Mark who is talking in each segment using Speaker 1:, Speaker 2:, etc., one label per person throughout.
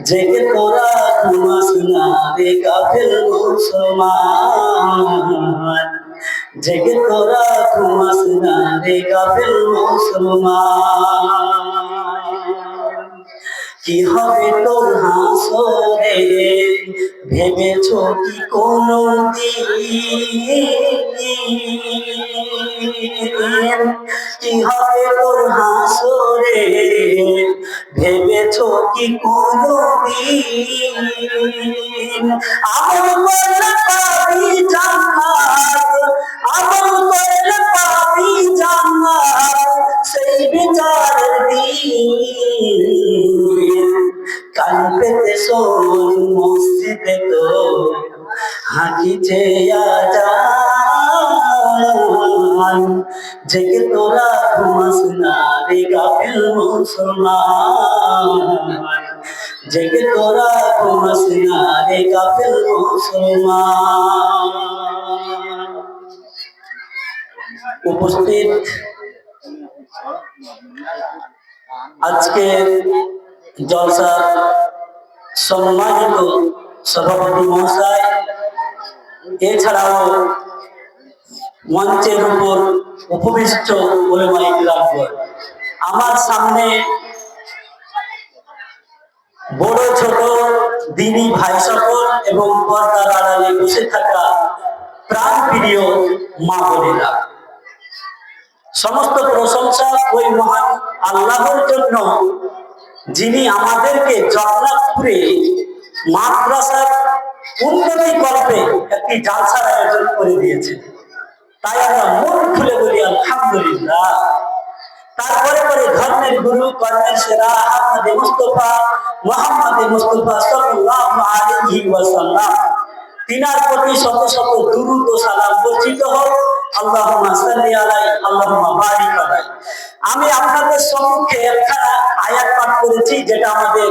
Speaker 1: জেগে তোরা ঘুমাস না রে গাফেল মুসলমান, জেগে তোরা ঘুমাস না রে গাফেল মুসলমান। কি হবে তোর হাসরে ভেবেছ কি কোনো দিন? কি হবে তোর হাসরে ভেবেছ কি কোনো দিন? আমল করলে পাবি জান্নাত, আমল করলে পাবি জান্নাত, সেই বিচারের দিন। কান পেতে শোন মসজিদে তো হাঁকিছে আজান, জেগে তোরা ঘুমাস না রে গাফিল মুসলমান, জেগে তোরা ঘুমাস না রে গাফিল মুসলমান। উপস্থিত আজকে জলসার সম্মানিত সভাপতি মহাশয়, এছাড়াও মঞ্চের উপর উপবিষ্ট উলেমায়ে কিরামগণ, আমার সামনে বড় ছোট দিনী ভাই সকল এবং পর্দার আড়ালে বসে থাকা প্রাণ প্রিয় মা বোনেরা, সমস্ত প্রশংসা ওই মহান আল্লাহর জন্য যিনি আমাদেরকে জগন্নাথপুরে মাদ্রাসার উন্নতি কল্পে একটি জালসার আয়োজন করে দিয়েছেন। তাই আমরা মন খুলে বলি আলহামদুলিল্লাহ। তারপরে পরে ধর্মের গুরু কর্মের সেরা মুহাম্মদ মুস্তাফা সাল্লাল্লাহু আলাইহি ওয়াসাল্লাম, তিনার প্রতি শত শত দুরূদ ও সালাম বর্ষিত হোক। আল্লাহুম্মা সাল্লি আলাইহি আল্লাহুম্মা বারিক আলাইহি। আমি আপনাদের সম্মুখে একখানা আয়াত পাঠ করেছি, যেটা আমাদের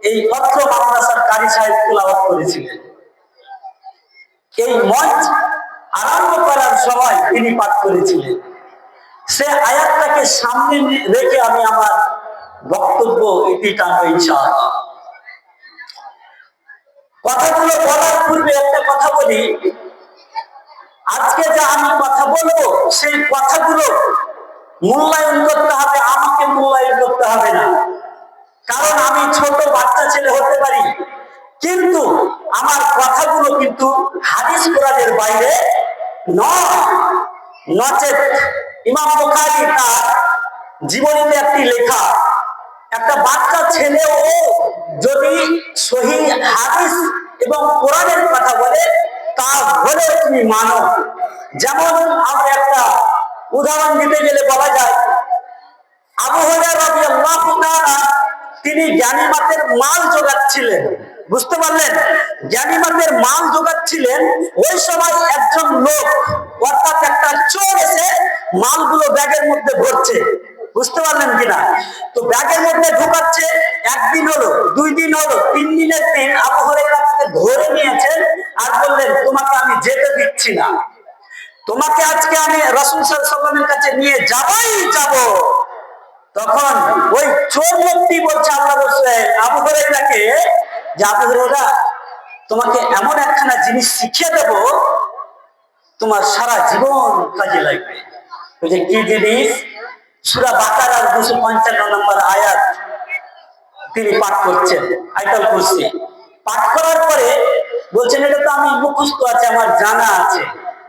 Speaker 1: এই পত্র মাদ্রাসার কারি সাহেব তেলাওয়াত করেছিলেন। এই মঞ্চ আরম্ভ করার সময় তিনি পাঠ করেছিলেন। সে আয়াতটাকে সামনে রেখে আমি আমার বক্তব্য ইতি টানবো ইনশাআল্লাহ। কথাগুলো বলার পূর্বে একটা কথা বলি, আজকে যা আমি কথা বলবো সেই কথাগুলো মূল্যায়ন করতে হবে, আমাকে মূল্যায়ন করতে হবে না। কারণ আমি ছোট বাচ্চা ছেলে হতে পারি, কিন্তু আমার কথাগুলো কিন্তু হাদিস কোরআনের বাইরে নয়। নচেত ইমাম বুখারী তার জীবনীতে একটি লেখা, একটা বাচ্চা ছেলেও যদি সহিহ হাদিস এবং কোরআনের কথা বলে তা বলে তুমি মানো। যেমন আমরা একটা উদাহরণ দিতে গেলে বলা যায়, আবু হুরায়রা রাদিয়াল্লাহু তাআলা তিনি গানিমাতের মাল জোগাচ্ছিলেন। বুঝতে পারলেন? গানিমাতের মাল জোগাচ্ছিলেন। ওই সময় একজন লোক, অর্থাৎ একটা চোর এসে মালগুলো ব্যাগের মধ্যে ভরছে। বুঝতে পারলেন কিনা? তো ব্যাগের মধ্যে ঢোকাচ্ছে। একদিন হলো, 2 দিন হলো, 3 দিনের দিন আবু হুরায়রা তাকে ধরে নিয়েছেন আর বললেন, তোমাকে আমি যেতে দিচ্ছি না, তোমাকে আজকে আমি রাসূল সাল্লাল্লাহু আলাইহি ওয়াসাল্লামের কাছে নিয়ে যাবই যাব। তখন ওই চোর লোকটি বলছে আল্লাহ রাসূল আবু হুরায়রাকে, যে আবু হুরায়রা, তোমাকে এমন একখানা জিনিস শিখিয়ে দেব তোমার সারা জীবন কাজে লাগবে। ওই যে কি জিনিস? সূরা বাকারার 255 নম্বর আয়াত তিনি পাঠ করছেন, আয়াতুল কুরসি পাঠ করার পরে বলছেন, এটা তো আমি মুখস্থ আছে, আমার জানা আছে।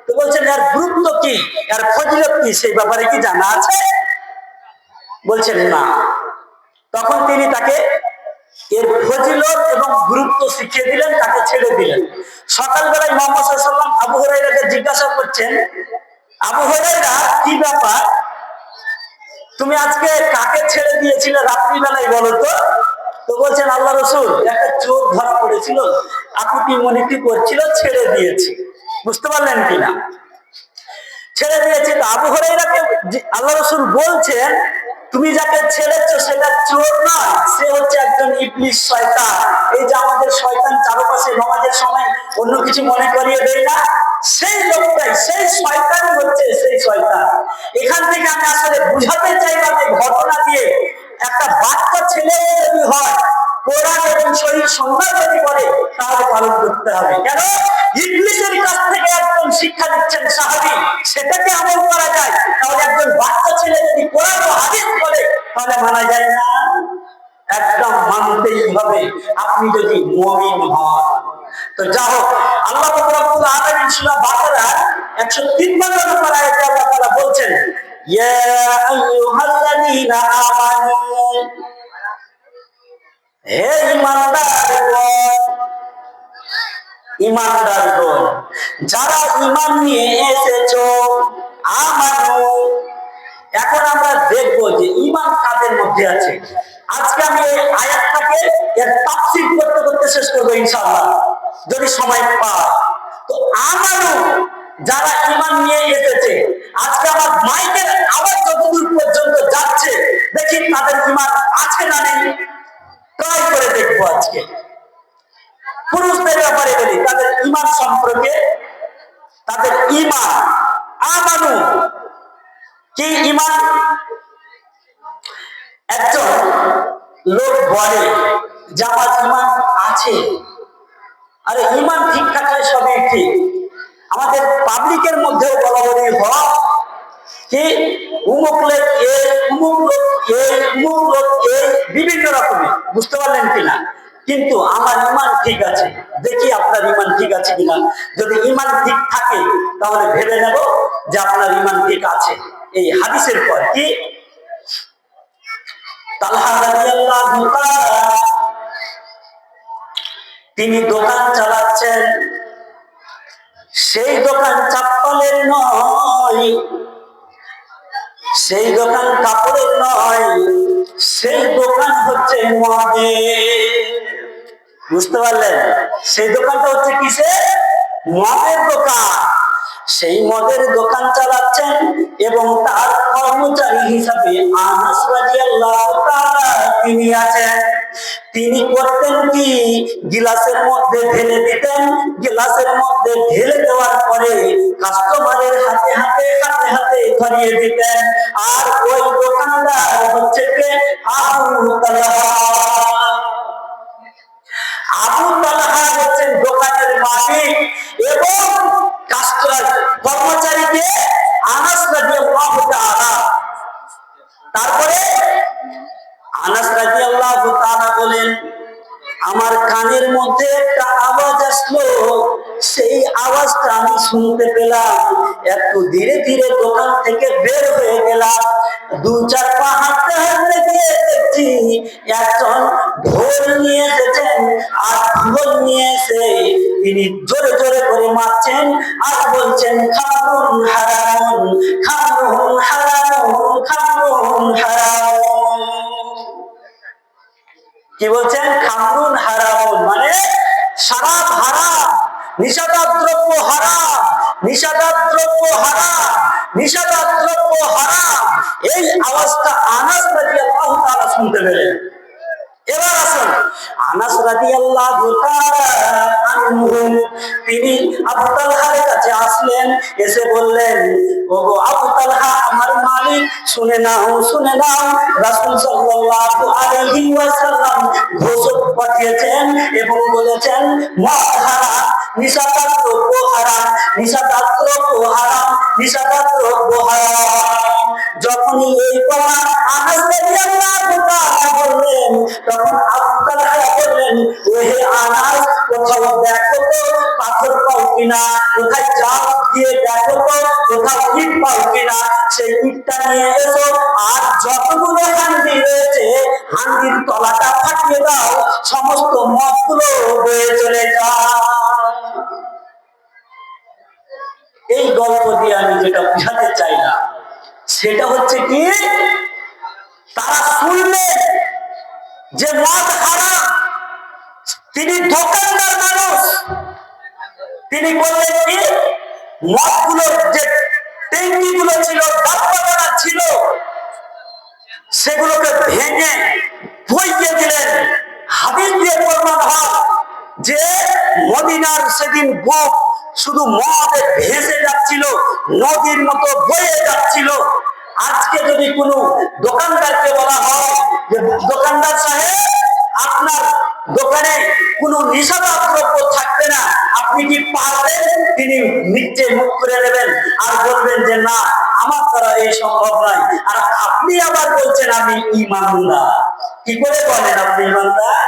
Speaker 1: তো বলছেন, এর গুরুত্ব কি, এর ফজিলত কি, সেই ব্যাপারে কি জানা আছে? বলছেন না। তখন তিনি তাকে এর ফজিলত এবং গুরুত্ব শিখিয়ে দিলেন, তাকে ছেড়ে দিলেন। সকালবেলায় মুহাম্মদ সাল্লাল্লাহু আলাইহি ওয়াসাল্লাম আবু হুরায়রাকে জিজ্ঞাসা করছেন, আবু হুরায়রা, কি ব্যাপার, তুমি আজকে কাকে ছেড়ে দিয়েছিলে রাত্রিবেলায় বলো তো? তো বলছেন, আল্লাহ রাসূল, একটা চোর ধরা পড়েছিল, আকুতি মনিতি করছিল, ছেড়ে দিয়েছি। বুঝতে পারলেন কিনা? ছেড়ে দিয়েছি। তো আবু হুরায়রাকে আল্লাহ রাসূল বলছেন, তুমি যাকে ছেড়েছো সেটা চোর নয়, সে হচ্ছে একজন ইবলিস, শয়তান। এই যে আমাদের শয়তান চারপাশে নামাজের সময় অন্য কিছু মনে করিয়ে দেয় না, সেই লোকটাই, সেই শয়তানই হচ্ছে সেই শয়তান। এখান থেকে আমি আসলে বুঝাতে চাইলাম, এই ঘটনা দিয়ে একটা বাচ্চা ছেলে যদি হয়, কোরআন এবং শরীর সন্ন্যাস যদি করে তাহলে পালন করতে হবে। কেন? ইবলিসের কাছ থেকে একজন শিক্ষা দিচ্ছেন সাহাবী, সেটাকে আমল করা যায়, তাহলে একজন বাচ্চা ছেলে যদি কোরআন ও হাদিস বলে তাহলে মানা যায় না? একদম মানতেই হবে, আপনি যদি মুমিন হন। তো যা হোক, আল্লাহ রাব্বুল আলামিন সূরা বাকারা 153 নম্বর আয়াতে আল্লাহ তাআলা বলছেন, ইয়া আইয়ুহাল্লাযীনা আমানু, হে ঈমানদারগণ, যারা ঈমান নিয়ে এসেছো, আমানু। এখন আমরা দেখব যে ঈমান কাদের মধ্যে আছে। আজকে আমি এই আয়াতটাকে এর তাফসীর করতে করতে শেষ করব ইনশাআল্লাহ, যদি সময় পাই। তো আমানু, যারা ঈমান নিয়ে এসেছে, আজকে আমার মাইকের আওয়াজ যতদূর পর্যন্ত যাচ্ছে, দেখি তাদের ঈমান আছে না নেই, ট্রাই করে দেখবো। আজকে পুরুষদের ব্যাপারে বলি, তাদের ঈমান সম্পর্কে, তাদের ঈমান, আমানু কি ঈমান? একজন লোক বলে যে আমার ঈমান আছে, আরে ঈমান ঠিক থাকলে সবই ঠিক। আমাদের পাবলিকের মধ্যেও বলা বলি হয় কি উমুক লোক এই, উমুক লোক এই, উমুক লোক এই, বিভিন্ন রকমের, বুঝতে পারলেন কিনা? কিন্তু আমার ঈমান ঠিক আছে, দেখি আপনার ঈমান ঠিক আছে কিনা। যদি ঈমান ঠিক থাকে তাহলে ভেবে নেব যে আপনার ঈমান ঠিক আছে। এই হাদিসের পর কি তালহা রাদিয়াল্লাহু তাআলা, তিনি দোকান চালাচ্ছেন, সেই দোকান চাপ্পালের নয়, সেই দোকান কাপড়ের নয়, সেই দোকান হচ্ছে মদের। বুঝতে পারলেন? সেই দোকানটা হচ্ছে কিসে? মদের দোকান। সেই মদের দোকান চালাচ্ছেন এবং তার কর্মচারী হিসাবে আনাস রাদিয়াল্লাহু তাআলা তিনি আছেন। তিনি করতেন কি, গিলাসের মধ্যে ঢেলে দিতেন, গিলাসের মধ্যে ঢেলে দেওয়ার পরে কাস্টমারের হাতে হাতে হাতে হাতে ধরিয়ে দিতেন। আর ওই দোকানদার হচ্ছে কে? আবু তালহা। আবু তালহা হচ্ছেন দোকানের মালিক এবং কর্মচারীকে আনাস রাদিয়াল্লাহু তাআলা। তারপরে আনাস রাদিয়াল্লাহু তাআলা বলেন, আমার কানের মধ্যে একটা আওয়াজ আসলো, সেই আওয়াজটা আমি শুনতে পেলাম, একটু ধীরে ধীরে দোকান থেকে বের হয়ে গেলাম। দু চার পা হাঁটতে হাঁটতে গিয়ে দেখছি একজন ঢোল নিয়ে এসেছেন, আর ঢোল নিয়ে এসে তিনি জোরে জোরে করে মারছেন আর বলছেন, খামরুন হারামুন, খামরুন হারামুন, খামরুন হারামুন। কি বলছেন? খামরুন হারামুন, মানে শরাব হারাম, নিষেধাজ্ঞ দ্রব্য হারাম, নিষেধাজ্ঞ দ্রব্য হারাম, নিষেধাজ্ঞ দ্রব্য হারাম। এই আওয়াজটা আনাস রাদিয়াল্লাহু তাআলা শুনতে পেলেন। এবার আসুন, আনাস রাদিয়াল্লাহু তাআলা আনহু তিনি আবু তালহার কাছে আসলেন, এসে বললেন, ওগো আবু তালহা, আমার মালিক, শুনে নাও, শুনে নাও, রাসূল সাল্লাল্লাহু আলাইহি ওয়াসাল্লাম ঘোষণা পাঠিয়েছেন এবং বলেছেন, মদ হারাম, নিষেধাজ্ঞ দ্রব্য হারাম, নিষেধাজ্ঞ দ্রব্য হারাম, নিষেধাজ্ঞ দ্রব্য হারাম। যখনই এই কথা আনাস রাদিয়াল্লাহু তাআলা বললেন, তখন আবু তালহা বললেন, ওহে আনাস, কোথাও দেখো তো পাথর পাও কিনা, কোথায় জাল দিয়ে দেখো তো কোথাও ইট পাও কিনা, সেই ইটটা নিয়ে এসো, আর যতগুলো হান্ডি রয়েছে হান্ডির তলাটা ফাটিয়ে দাও, সমস্ত মদগুলো বয়ে চলে যায়। এই গল্প দিয়ে আমি যেটা বুঝাতে চাইলাম সেটা হচ্ছে কি, তারা শুনলেন যে মদ হারাম, তিনি দোকানদার মানুষ, তিনি বললেন কি, মদগুলোর যে ট্যাঙ্কি গুলো ছিল, ডাব্বাগুলো ছিল, সেগুলোকে ভেঙে বইয়ে দিলেন। হাদিস দিয়ে প্রমাণ হয় যে মদিনার সেদিন বুক শুধু মদে ভেসে যাচ্ছিল, নদীর মতো বয়ে যাচ্ছিল। আজকে যদি কোনো দোকানদারকে বলা হয় যে দোকানদার সাহেব, আপনার দোকানে কোনো নিষেধাজ্ঞা দ্রব্য থাকবে না। আপনি কি পারবেন? তিনি নিচে মুখ করে নেবেন আর বলবেন যে না, আমার দ্বারা এই সম্ভব নয়। আর আপনি আবার বলছেন আমি ঈমানদার। কি করে বলেন আপনি ঈমানদার?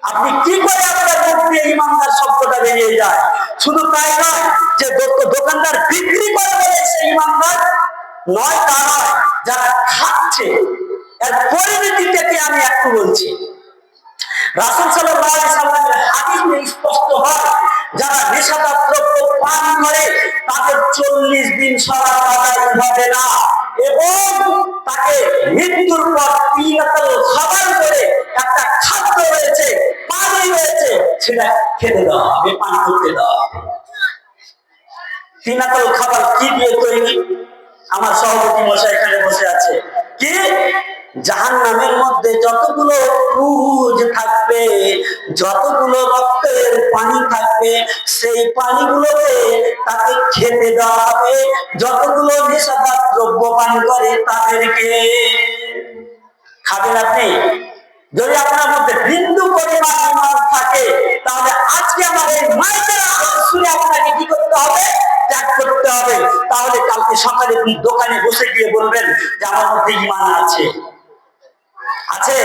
Speaker 1: আপনি কি করে আপনার মুখ দিয়ে ঈমানদার শব্দটা বেরিয়ে যায়? শুধু তাই নয় যে দোকানদার বিক্রি করে বলে সে ঈমানদার নয়, তা নয়, যারা খাচ্ছে এর পরিণতিটাকে আমি একটু বলছি। রাসূল সাল্লাল্লাহু আলাইহি সাল্লামের হাদিসে স্পষ্ট হয়, যারা নেশাদার দ্রব্য পান করে তাদের 40 দিন সালাত আদায় হবে না, এবং তাকে মৃত্যুর পর তিনাতুল খাবার করে একটা খাদ্য রয়েছে, পানি রয়েছে, সেটা খেতে দেওয়া হবে, পান করতে দেওয়া হবে। তিনাতুল খাবার কি দিয়ে তৈরি? আমার সভাপতি মশাই এখানে বসে আছে। কি? জাহান্নামের মধ্যে যতগুলো পুজ থাকবে, যতগুলো রক্তের পানি থাকবে, সেই পানিগুলোকে তাকে খেতে দেওয়া হবে। যতগুলো নেশাদার দ্রব্য পান করে তাদেরকে খাবেন আপনি? যদি আপনার মধ্যে বিন্দু পরিমাণ ঈমান থাকে, তাহলে আজকে আমার এই মাইকের আওয়াজ শুনে আপনাকে কি করতে হবে? ত্যাগ করতে হবে। তাহলে কালকে সকালে আপনি দোকানে বসে গিয়ে বলবেন যে আমার মধ্যে ঈমান আছে। আছে?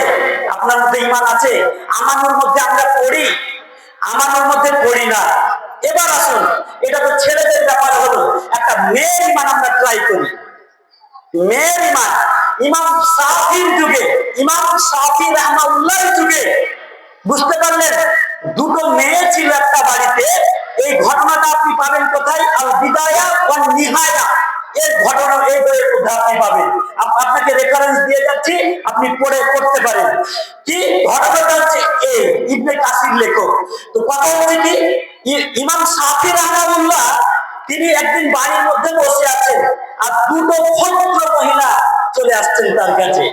Speaker 1: আপনার মধ্যে ঈমান আছে? আমাদের মধ্যে আমরা পড়ি, আমাদের মধ্যে পড়ি না। এবার আসুন, এটা তো ছেলেদের ব্যাপার হলো, একটা মেয়ের ঈমান আমরা ট্রাই করি। মেয়ের ঈমান ইমাম শাফির যুগে, ইমাম শাফি রাহমাতুল্লাহর যুগে, বুঝতে পারলেন, দুটো মেয়ে ছিল একটা বাড়িতে। এই ঘটনাটা আপনি পাবেন কোথায়? আল বিদায়া ওয়ান নিহায়া, এর ঘটনা এই বইয়ের মধ্যে আপনি পাবেন। আপনাকে রেফারেন্স দিয়ে যাচ্ছি, আপনি পড়তে পারেন। কি ঘটনাটা হচ্ছে এই ইবনে কাসির লেখক। তো কথা হচ্ছে কি, ইমাম শাফি রাহমাতুল্লাহ তিনি একদিন বাড়ির মধ্যে বসে আছেন, আর দুটো ভদ্র মহিলা চলে আসছেন তার কাছে।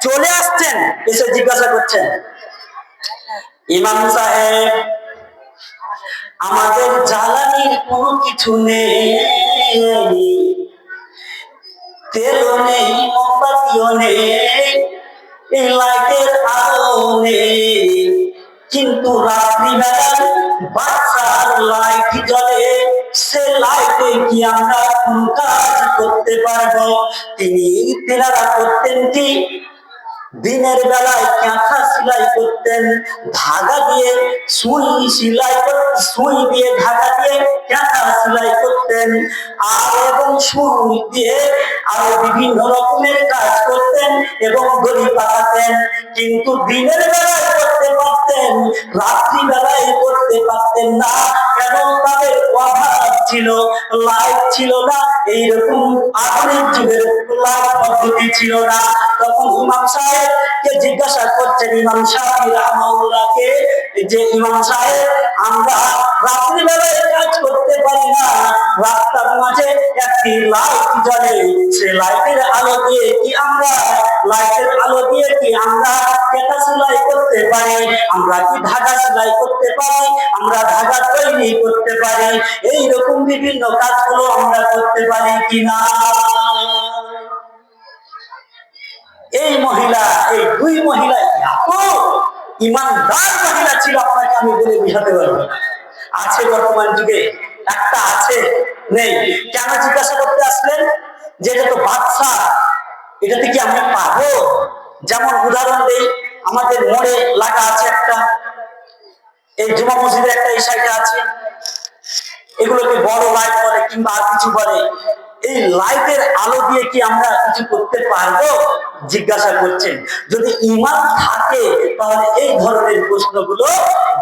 Speaker 1: চলে আসছেন, এসে জিজ্ঞাসা করছেন, ইমাম সাহেব, আমাদের জ্বালানির কোনো কিছু নেই, তেলও নেই, মোমবাতিও নেই, এই লাইটের আলো নেই, কিন্তু রাত্রিবেলায় বাচ্চার লাইট জ্বলে, সে লাইটে কি আমরা কোন কাজ করতে পারবো? তেনারা করতেন কি, দিনের বেলায় কাঁথা সেলাই করতেন, ধাগা দিয়ে সুই সেলাই করতেন, সুই দিয়ে ধাগা দিয়ে কাঁথা সেলাই করতেন, আর এবং সুই দিয়ে আরো বিভিন্ন রকমের কাজ করতেন এবং দড়ি পাকাতেন। কিন্তু দিনের বেলায় করতে পারতেন, রাত্রি বেলায় করতে পারতেন না। কেন? তাদের অভাব ছিল, লাইট ছিল না, এইরকম আধুনিক যুগের লাইট পদ্ধতি ছিল না। তখন ইমাম সাহেব কে জিজ্ঞাসা করছেন, ইমাম শাফি রাহমাতুল্লাহকে, যে ইমাম সাহেব, আমরা রাত্রি বেলায় কাজ করতে পারি না, রাস্তার মাঝে একটি লাইট জ্বলে, সে লাইটের আলো দিয়ে কি আমরা কাঁথা সেলাই করতে পারি? আমরা কি ধাগা সেলাই করতে পারি? আমরা ধাগা তৈরি করতে পারি? এইরকম বিভিন্ন কাজগুলো আমরা করতে পারি কিনা? এই মহিলা, এই দুই মহিলা এত ইমানদার মহিলা ছিল, আপনাকে আমি বলে বুঝাতে পারবো না। আছে বর্তমান যুগে? একটা আছে? নেই। কেন জিজ্ঞাসা করতে আসলেন? যে এটা তো বাদশা, এটাতে কি আমি পাবো? যেমন উদাহরণ দেই, আমাদের মোড়ে লাগা আছে একটা, এই জুমা মসজিদের একটা এই সাইডে আছে, এগুলোকে বড় লাইট বলে কিংবা আর কিছু বলে। এই লাইটের আলো দিয়ে কি আমরা কিছু করতে পারবো? জিজ্ঞাসা করছেন। যদি ঈমান থাকে তাহলে এই ধরনের প্রশ্নগুলো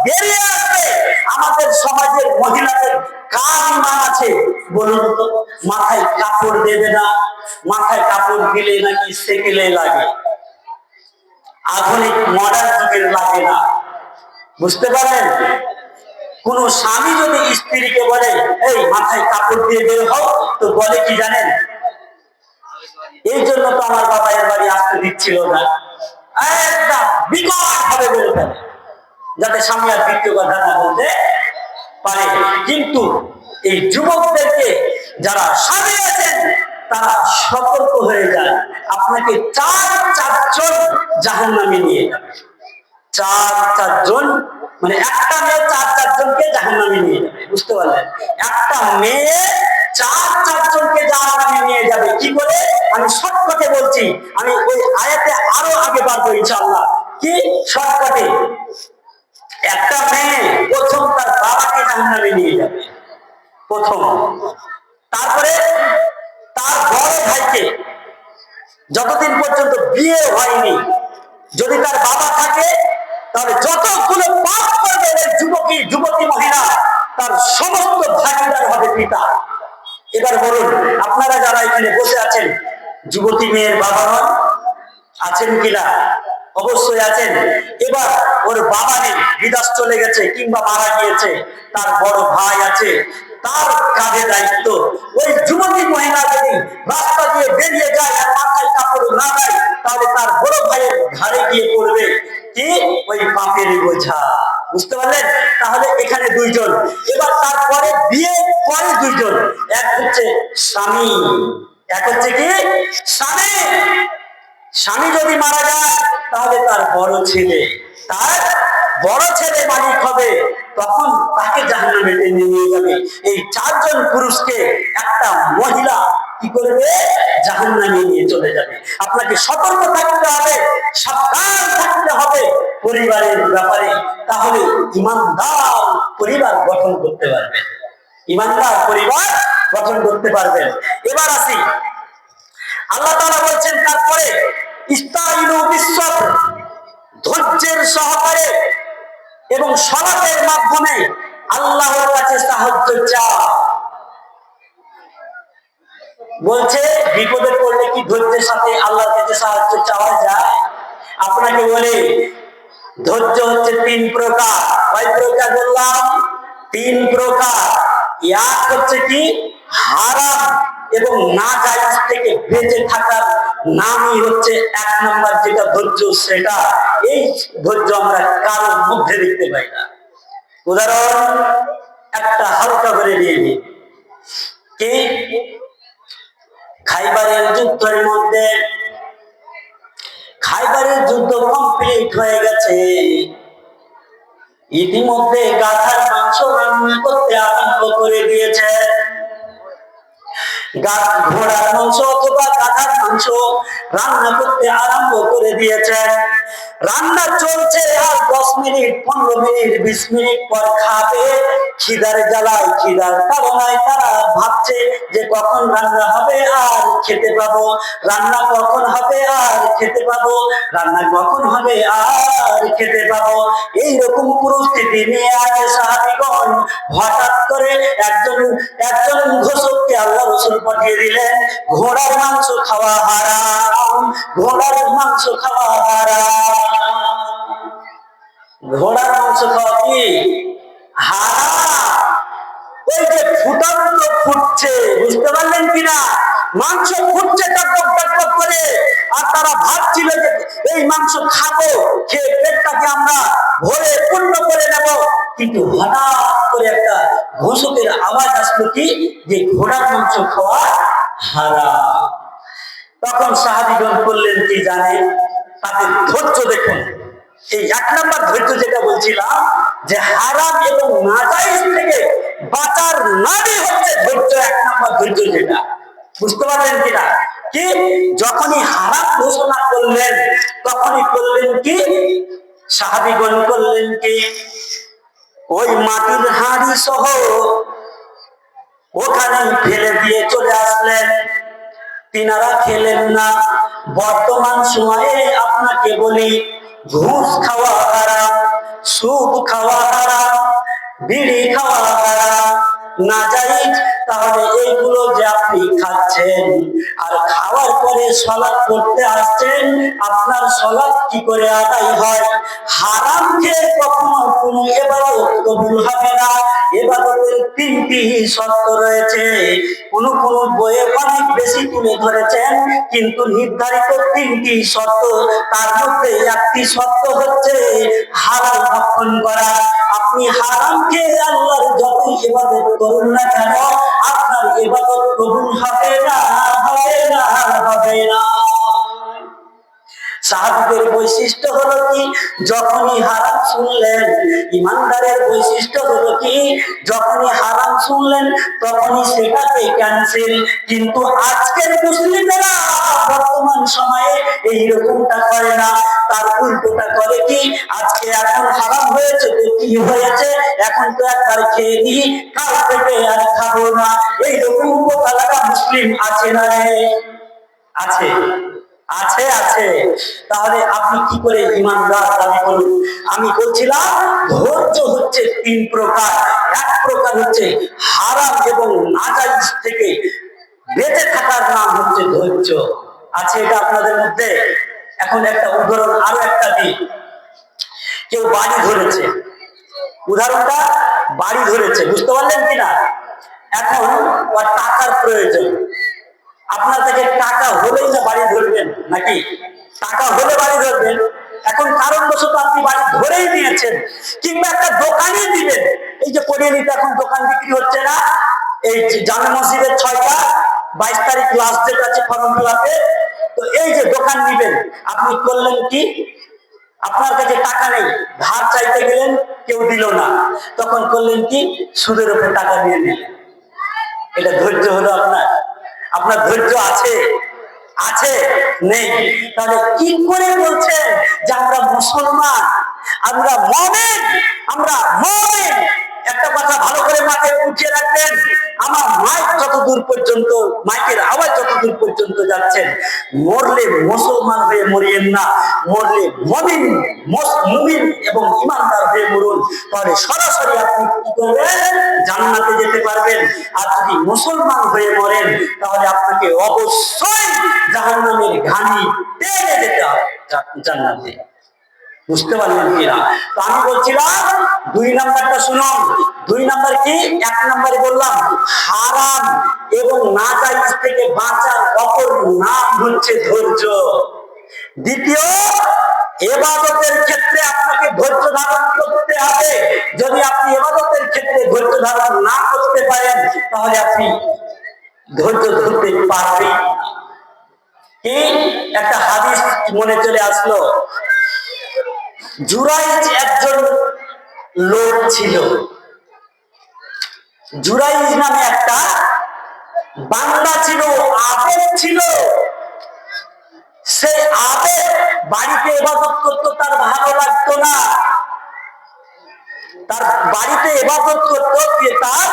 Speaker 1: বেরিয়ে আসবে। আমাদের সমাজের মহিলাদের কার ঈমান আছে বলুন তো? মাথায় কাপড় দেবে না, মাথায় কাপড় দিলে নাকি সেকেলে লাগে, আধুনিক মডার্ন যুগের লাগে না। বুঝতে পারলেন? কোন স্বামী যদি স্ত্রীকে বলে এই মাথায় কাপড় দিয়ে বের হও, তো বলে কি জানেন? এই জন্য তো আমার বাবা এর বাড়ি আসতে দিচ্ছিল না। একদম বিকট ভাবে বলে ফেলে, যাতে স্বামী আর দ্বিতীয় কথা না বলতে পারে। কিন্তু এই যুবকদেরকে যারা স্বামী আছেন তারা সতর্ক হয়ে যায়, আপনাকে চারজন জাহান্নামে নিয়ে যাবে। চারজন, মানে একটা মেয়ে চারজনকে জাহান্নামে নিয়ে যাবে। বুঝতে পারলেন? একটা মেয়ে চারজনকে জাহান্নামে নিয়ে যাবে। কি করে? আমি শর্টকাটে বলছি, আমি ওই আয়াতে আরো আগে পারবো ইনশাআল্লাহ। কি শর্টকাটে? একটা মেয়ে প্রথম তার বাবাকে জাহান্নামে নিয়ে যাবে, প্রথম। তারপরে তার বড় ভাইকে, যতদিন পর্যন্ত বিয়ে হয়নি, যদি তার বাবা থাকে তাহলে যতগুলো পাপ করবে যুবতী মহিলা, তার সমস্ত ভাগিদার হবে পিতা। এবার বলুন, আপনারা যারা এখানে বসে আছেন, যুবতী মেয়ের বাবা নন? আছেন কিনা? অবশ্যই আছেন। এবার ওর বাবা নেই, বিদেশ চলে গেছে কিংবা মারা গিয়েছে, তার বড় ভাই আছে, তার কাঁধে দায়িত্ব। ওই যুবতী মহিলা যদি রাস্তা দিয়ে বেরিয়ে যায় আর মাথায় কাপড় না দেয়, তাহলে তার বড় ভাইয়ের ঘাড়ে গিয়ে পড়বে কি? ওই পাপের বোঝা। বুঝতে পারলেন? তাহলে এখানে দুইজন। এবার তারপরে বিয়ে পরে দুইজন, এক হচ্ছে স্বামী, এক হচ্ছে কি? স্বামী। স্বামী যদি মারা যায় তাহলে তার বড় ছেলে মালিক হবে, তখন তাকে জাহান্নামে টেনে নিয়ে যাবে। এই চারজন পুরুষকে একটা মহিলা কি করবে? জাহান্নামে নিয়ে চলে যাবে। আপনাকে সতর্ক থাকতে হবে, সাবধান থাকতে হবে পরিবারের ব্যাপারে, তাহলে ইমানদার পরিবার গঠন করতে পারবেন, ইমানদার পরিবার গঠন করতে পারবেন। এবার আসি, আল্লাহ তাআলা বলছেন তারপরে ইস্তাইনু বিসসবর, ধৈর্যের সহকারে এবং সালাতের মাধ্যমে আল্লাহর কাছে সাহায্য চাও। বলছে বিপদে পড়লে কি ধৈর্যের সাথে আল্লাহর কাছে সাহায্য চাওয়া যায়? আপনাকে বলে ধৈর্য হচ্ছে তিন প্রকার। কয় প্রকার বললাম? তিন প্রকার। এক হচ্ছে কি? হারাম এবং নাজায়েজ থেকে বেঁচে থাকার নামই হচ্ছে এক নাম্বার যেটা ধৈর্য, সেটা। এই ধৈর্য আমরা কারোর মধ্যে দেখতে পাই না। উদাহরণ একটা হালকা করে নিয়ে নিই। কি? খাইবারের যুদ্ধের মধ্যে, খাইবারের যুদ্ধ কমপ্লিট হয়ে গেছে, ইতিমধ্যে গাধার মাংস রান্না করতে আরম্ভ করে দিয়েছে। ঘোড়ার মাংস অথবা গাধার মাংস রান্না করতে আরম্ভ করে দিয়েছে। রান্না চলছে, আর 10 মিনিট 15 মিনিট 20 মিনিট পর খাবে। খিদার জ্বালায়, খিদার তাড়নায় তারা ভাবছে যে কখন রান্না হবে আর খেতে পাবো, রান্না কখন হবে আর খেতে পাবো, রান্না কখন হবে আর খেতে পাবো। এইরকম পরিস্থিতি নিয়ে আছে সাহাবীগণ। হঠাৎ করে একজন ঘোষককে আল্লাহ রাসূল পাঠিয়ে দিলেন, ঘোড়ার মাংস খাওয়া হারাম, ঘোড়ার মাংস খাওয়া হারাম। ঘোড়ার মাংস খাওয়া কি হারাম? ওই যে ফুটান্ত ফুটছে, বুঝতে পারলেন কিনা? মাংস ফুটছে টকটক টকটক করে, আর তারা ভাবছিল যে এই মাংস খাবো, খেয়ে পেটটাকে আমরা ভরে পূর্ণ করে নেব। কিন্তু হঠাৎ করে একটা ঘোষকের আওয়াজ আসলো কি? যে ঘোড়ার মাংস খাওয়া হারাম। তখন সাহাবীগণ করলেন কি জানেন? তাদের ধৈর্য দেখুন। এই এক নাম্বার ধৈর্য যেটা বলছিলাম, যে হারাম এবং নাজায়েজ থেকে বাঁচার নামই হচ্ছে ধৈর্য। এক নাম্বার ধৈর্য যেটা, বুঝতে পারলেন কিনা? কি? যখনই হারাম ঘোষণা করলেন, তখনই করলেন কি? সাহাবীগণ করলেন কি? ওই মাটির হাঁড়ি সহ ওখানে ফেলে দিয়ে চলে আসলেন। তিনারা খেলেন না। বর্তমান সময়ে আপনাকে বলি, ঘুষ খাওয়া হারাম, সুদ খাওয়া হারাম, বিড়ি খাওয়া হারাম, নাজায়েজ। তাহলে এইগুলো যে আপনি খাচ্ছেন আর খাওয়ার পরে সালাত পড়তে আসছেন, আপনার সালাত কি করে আদায় হয়? হারাম খেয়ে কখনো কোনো ইবাদত কবুল হবে না। ইবাদতের তিনটি শর্ত রয়েছে। কোন বইয়ে অনেক বেশি তুলে ধরেছেন, কিন্তু নির্ধারিত তিনটি শর্ত। তার মধ্যে একটি শর্ত হচ্ছে হালাল ভক্ষণ করা। আপনি হারাম খেয়ে আল্লাহর যত ইবাদত করুন না কেন, আপনার ইবাদত কবুল হবে না, হবে না, হবে না। সাহাবীদের বৈশিষ্ট্য হলো কি, যখনই হারাম শুনলেন। ইমানদারের বৈশিষ্ট্য হলো কি, যখনই হারাম শুনলেন তখনই সেটাকে ক্যান্সেল। কিন্তু আজকের মুসলিমেরা বর্তমান সময়ে এইরকমটা করে না, তার উল্টোটা করে কি, আজকে এখন হারাম হয়েছে তো কি হয়েছে, এখন তো একবার খেয়ে দিই, কাল থেকে আর খাবো না। এইরকম বোকালাটা মুসলিম আছে না? আছে, আছে, আছে। তাহলে আপনি কি করে ইমানদার দাবি করুন? আমি বলছিলাম ধৈর্য হচ্ছে তিন প্রকার। এক প্রকার হচ্ছে হারাম এবং নাজায়েজ থেকে বেঁচে থাকার নাম হচ্ছে ধৈর্য। আছে এটা আপনাদের মধ্যে? এখন একটা উদাহরণ আরো একটা দিই। কেউ বাড়ি ধরেছে, উদাহরণটা বাড়ি ধরেছে, বুঝতে পারলেন কিনা? এখন ওর টাকার প্রয়োজন। আপনার কাছে টাকা হলেই না বাড়ি ধরবেন নাকি? টাকা হলে বাড়ি ধরবেন। এখন কারণবশত আপনি বাড়ি ধরেই নিয়েছেন, কিংবা একটা দোকানে দিবেন। এই যে কোরিয়ানিতে এখন দোকান বিক্রি হচ্ছে না, এই জামে মসজিদের 6টা 22 তারিখ লাস্ট ডেট আছে ফর্ম ফিলাপে। তো এই যে দোকান নিবেন, আপনি করলেন কি, আপনার কাছে টাকা নেই, ধার চাইতে গেলেন, কেউ দিল না, তখন করলেন কি, সুদের উপর টাকা দিয়ে নিলেন। এটা ধৈর্য হলো আপনার? আপনার ধৈর্য আছে? আছে? নেই? তাহলে কি করে বলছেন যে আমরা মুসলমান, আমরা মুমিন, আমরা মুমিন? একটা কথা ভালো করে মাথায় উঠিয়ে রাখবেন, আমার মাইক যতদূর পর্যন্ত, মাইকের আওয়াজ যতদূর পর্যন্ত যাচ্ছেন, মরলে মুসলমান হয়ে মরিয়েন না, মরলে মুমিন, মুমিন এবং ইমানদার হয়ে মরুন। তাহলে সরাসরি আপনি কি করবেন? জান্নাতে যেতে পারবেন। আর যদি মুসলমান হয়ে মরেন তাহলে আপনাকে অবশ্যই জাহান্নামের ঘানি টেনে যেতে হবে জান্নাতে। বুঝতে পারলেন কিনা? তো আমি বলছিলাম 2 নাম্বারটা শুনুন। 2 নাম্বার কি? 1 নাম্বারে বললাম হারাম এবং নাজায়েজ থেকে বাঁচার অপর নাম হচ্ছে ধৈর্য। দ্বিতীয়, ইবাদতের ক্ষেত্রে আপনাকে ধৈর্য ধারণ করতে হবে। যদি আপনি ইবাদতের ক্ষেত্রে ধৈর্য ধারণ না করতে পারেন তাহলে আপনি ধৈর্য ধরতে পারবেন। কি একটা হাদিস মনে চলে আসলো। জুরাইজ একজন লোক ছিল, জুরাইজ নামে একটা বান্দা ছিল, আবেদ ছিল। সে আবেদ বাড়িতে ইবাদত করতো, তার ভালো লাগতো না। তার বাড়িতে ইবাদত করতো, তার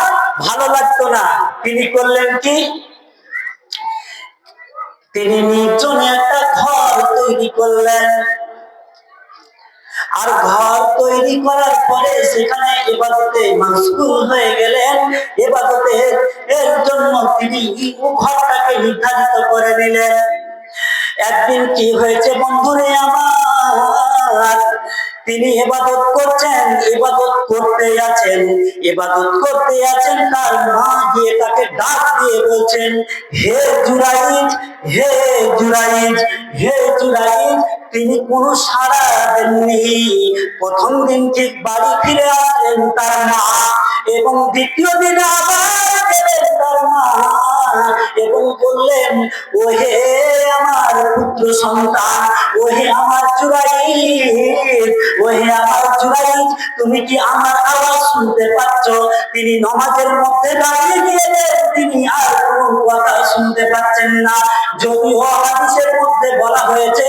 Speaker 1: ভালো লাগতো না। তিনি করলেন কি, তিনি নির্জনে একটা ঘর তৈরি করলেন। আর ঘর তৈরি করার পরে সেখানে ইবাদতে মাশগুল হয়ে গেলেন। ইবাদতে এর জন্য তিনি ঘরটাকে নির্ধারিত করে নিলেন। একদিন কি হয়েছে বন্ধুরে আমার, তিনি ইবাদত করছেন, ইবাদত করতে আছেন, ইবাদত করতে আছেন, তার মা গিয়ে তাকে ডাক দিয়ে বলছেন, হে জুরাইজ, হে জুরাইজ, হে জুরাইজ। তিনি কোনো সাড়া দেননি। প্রথম দিন ঠিক বাড়ি ফিরে আসলেন তার মা, এবং দ্বিতীয় দিনে আবার গেলেন তার মা এবং বললেন, ওহে আমার পুত্র সন্তান, ওহে আমার জুরাইজ, ওহে আমার জুরাইজ, তুমি কি আমার আওয়াজ শুনতে পাচ্ছ? তিনি নামাজের মধ্যে দাঁড়িয়ে গিয়েছেন, তিনি আর কোনো কথা শুনতে পাচ্ছেন না। যদিও হাদিসের মধ্যে বলা হয়েছে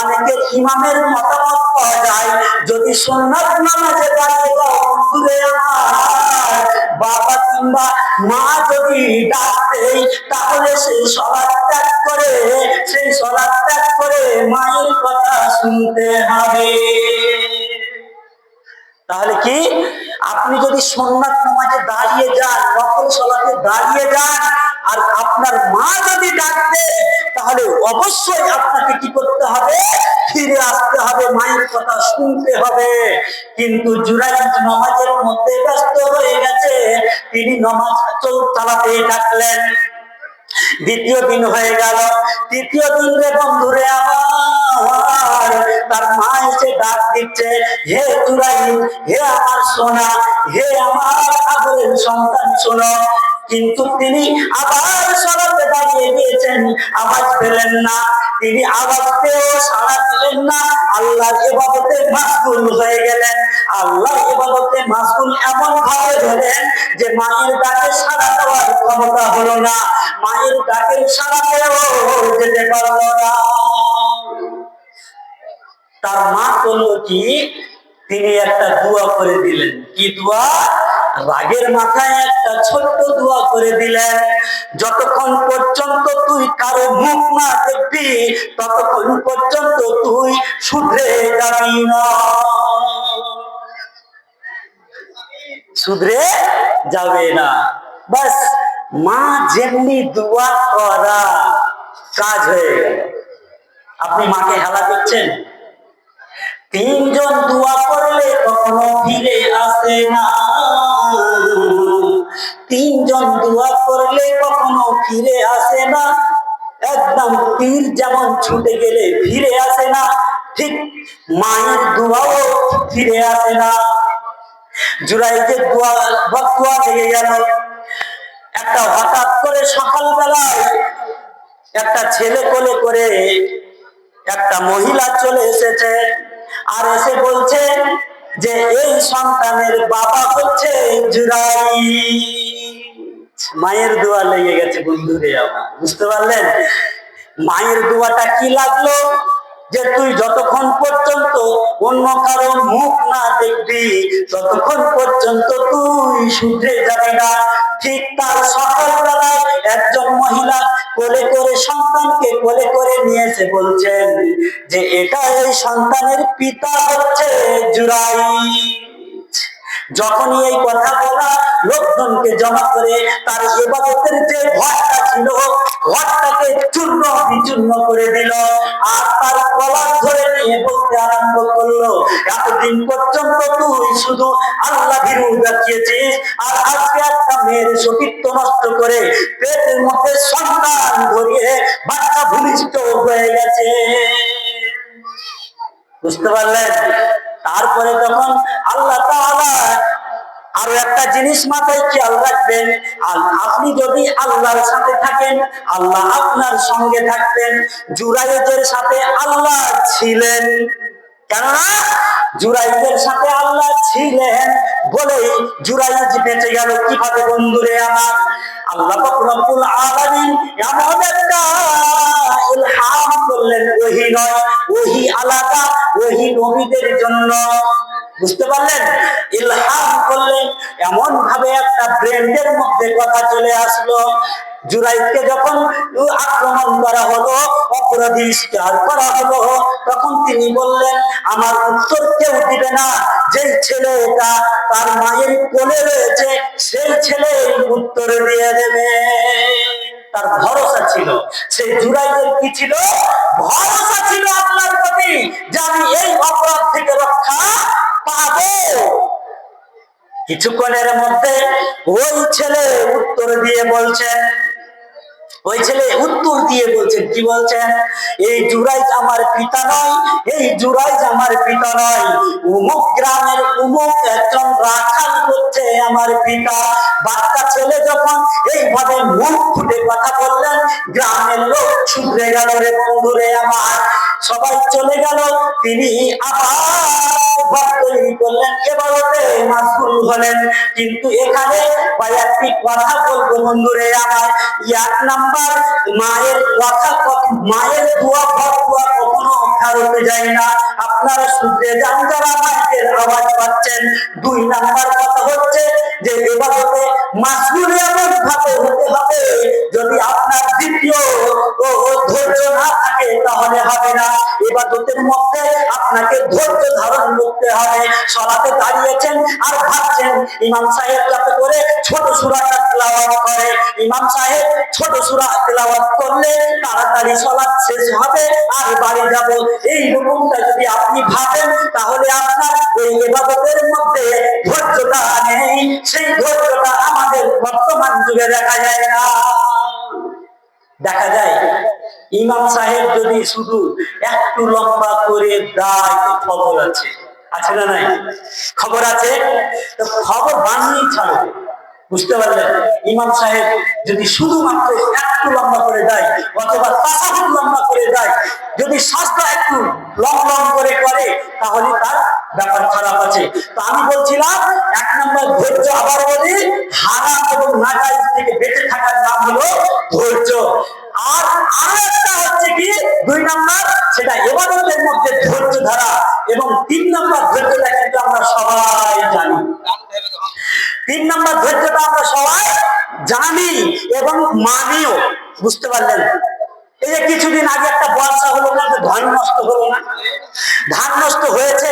Speaker 1: অনেকে ইমামের মতামত পাওয়া যায়, যদি সুন্নাত নামাজে দাঁড়িয়ে বন্ধুরে আমার বাবা কিংবা মা যদি ডাক দেয় তাহলে সেই সালাত ত্যাগ করে, সেই সালাত ত্যাগ করে মায়ের কথা শুনতে হবে। তাহলে কি, আপনি যদি সুন্নাত নামাজে দাঁড়িয়ে যান, নফল সালাতে দাঁড়িয়ে যান, আর আপনার মা যদি ডাক দেয় তাহলে অবশ্যই আপনাকে কি করতে হবে? ফিরে আসতে হবে, মায়ের কথা শুনতে হবে। কিন্তু জুরাইজ নামাজের মধ্যে ব্যস্ত হয়ে গেছে, তিনি নামাজ চালাতে থাকলেন। দ্বিতীয় দিন হয়ে গেল, তৃতীয় দিন রে বন্ধুরে আমার তার মা এসে ডাক দিচ্ছে, হে জুরাইজ, হে আমার সোনা, হে আমার আদরের সন্তান, শোনো। কিন্তু তিনি আবার সালাতে দাঁড়িয়ে গিয়েছেন, আওয়াজ পেলেন না। তিনি আওয়াজ পেয়েও সাড়া দিলেন না, আল্লাহর ইবাদতে মাশগুল হয়ে গেলেন। আল্লাহর ইবাদতে মাশগুল এমন ভাবে হলেন যে মায়ের ডাকে সাড়া দেওয়ার ক্ষমতা হলো না, মায়ের ডাকে সাড়া পেয়েও যেতে পারলো না। তার মা করলো কি, তিনি একটা দোয়া করে দিলেন। কি দোয়া? রাগের মাথায় একটা ছোট্ট দোয়া করে দিলেন, যতক্ষণ পর্যন্ত তুই কারো মুখ না দেখবি ততক্ষণ পর্যন্ত তুই শুধরে যাবি না, শুধরে যাবে না। বাস, মা যেমনি দোয়া করা, কাজ হয়ে গেল। আপনি মাকে হেলা করছেন, তিনজন দোয়া করলে কখনো ফিরে আসে না, তিনজন দোয়া করলে কখনো ফিরে আসে না। একদম তীর যেমন ছুটে গেলে ফিরে আসে না, ঠিক মায়ের দোয়াও ফিরে আসে না। জুরাইদের দোয়া বদদোয়া লেগে গেল। একটা হঠাৎ করে সকালবেলায় একটা ছেলে কোলে করে একটা মহিলা চলে এসেছে, আর এসে বলছে যে এই সন্তানের বাবা হচ্ছে জুরাই। মায়ের দোয়া লেগে গেছে বন্ধুরে আমার, বুঝতে পারলেন? মায়ের দোয়াটা কি লাগলো, যে তুই যতক্ষণ পর্যন্ত অন্য কারো মুখ না দেখবি ততক্ষণ পর্যন্ত তুই শুধরে যাবি না। ঠিক তার সকালবেলায় একজন মহিলা কোলে করে সন্তানকে কোলে করে নিয়েছে, বলছেন যে এটা এই সন্তানের পিতা হচ্ছে জুরাই। যখনই এই কথা বলা, লোকজনকে জমা করে তার ইবাদতের যে ঘরটা ছিল ঘরটাকে চূর্ণ বিচূর্ণ করে দিল, আর তার কলার ধরে নিয়ে বলতে আরম্ভ করলো, এতদিন পর্যন্ত তুই শুধু আল্লাহ ভীরু দেখিয়েছিস, আর আজকে একটা মেয়ের সতীত্ব নষ্ট করে পেটের মধ্যে সন্তান ধরিয়ে বাচ্চা ভূমিষ্ঠ হয়ে গেছে। বুঝতে পারলেন? তারপরে তখন আল্লাহ তাআলা আরো একটা জিনিস মাথায় খেয়াল রাখবেন, আপনি যদি আল্লাহর সাথে থাকেন আল্লাহ আপনার সঙ্গে থাকবেন। জুরাইদের সাথে আল্লাহ ছিলেন, কেননা জুরাইদের সাথে আল্লাহ ছিলেন বলেই জুরাইদ বেঁচে গেল। কিভাবে বন্ধুরে আমার? আল্লাহ পাক রব্বুল আলামিন এমন একটা ইলহাম করলেন, ওহী নয়, ওহী আলাদা, ওহী নবীদের জন্য। বুঝতে পারলেন? ইলহাম করলেন, এমন ভাবে একটা ব্রেন্ডের মধ্যে কথা চলে আসলো। জুরাইদকে যখন আক্রমণ করা হলো, অপরাধী স্বীকার করা হলো, তখন তিনি বললেন আমার উত্তর কেউ দিবে না, যেই ছেলেটা তার মায়ের কোলে রয়েছে সেই ছেলে উত্তর দিয়ে দেবে। তার ভরসা ছিল, সেই জুরাইদের কি ছিল? ভরসা ছিল আল্লাহর প্রতি, যে আমি এই অপরাধ থেকে রক্ষা পাবো। কিছুক্ষণের মধ্যে ওই ছেলে উত্তর দিয়ে বলছেন, ওই ছেলে উত্তর দিয়ে বলছেন, কি বলছেন? এই জুরাইজ আমার পিতা নয়, এই জুরাইজ আমার পিতা নয়, উমুক গ্রামের উমুক একজন রাখাল হচ্ছে আমার পিতা। বাচ্চা ছেলে যখন এইভাবে মুখ ফুটে কথা বললেন, গ্রামের লোক শুধরে গেল রে বন্ধুরে আমার, সবাই চলে গেল। তিনি আবার তৈরি করলেন, এবারে মাশগুল হলেন। কিন্তু এখানে কয়েকটি কথা বলবো বন্ধুরে আমার। এক নাম্বার, মায়ের কথা, মায়ের দোয়া বদদোয়া কখনো খারাপ যায় না, আপনারা শুনতে যান যারা মায়ের আওয়াজ পাচ্ছেন। দুই নাম্বার কথা হচ্ছে যে ইবাদতে মাশগুল এমন ভাবে হতে হবে, যদি আপনার দ্বিতীয় ধৈর্য না থাকে তাহলে হবে না। ইবাদতের মধ্যে আপনাকে ধৈর্য ধারণ করতে হবে। সালাতে দাঁড়িয়েছেন আর ভাবছেন ইমাম সাহেব যাতে করে ছোট সূরাটা তেলাওয়াত করে, ইমাম সাহেব ছোট সূরা তেলাওয়াত করলে তাড়াতাড়ি সালাত শেষ হবে আর বাড়ি যাব, এই রকমটা যদি আপনি ভাবেন তাহলে আপনার এই ইবাদতের মধ্যে ধৈর্যটা নেই। সেই ধৈর্যটা আমাদের বর্তমান যুগে দেখা যায় না। দেখা যায় ইমাম সাহেব যদি শুধু একটু লম্বা করে দেয় তো খবর আছে, আছে না নাই? খবর আছে, তো খবর বানিয়ে ছাড়বে। বুঝতে পারলেন? ইমাম সাহেব যদি শুধুমাত্র একটু লম্বা করে দেয় অথবা তাসাহুদ লম্বা করে দেয়, যদি সাজদা একটু লং লং করে করে, তাহলে তার ব্যাপার খারাপ আছে। তো আমি বলছিলাম, এক নম্বর ধৈর্য, আবার বলি, হারাম এবং নাজায়েজ থেকে বেঁচে থাকার নাম হলো ধৈর্য। আর আরেকটা হচ্ছে কি, দুই নম্বর, সেটা ইবাদতের মধ্যে ধৈর্য ধরা। এবং তিন নম্বর ধৈর্যটা কিন্তু আমরা সবাই জানি। তিন নম্বর ধৈর্যটা আমরা সবাই জানি এবং মানিও। বুঝতে পারলেন? এই যে কিছুদিন আগে একটা বর্ষা হলো না, ধান নষ্ট হলো না? ধান নষ্ট হয়েছে।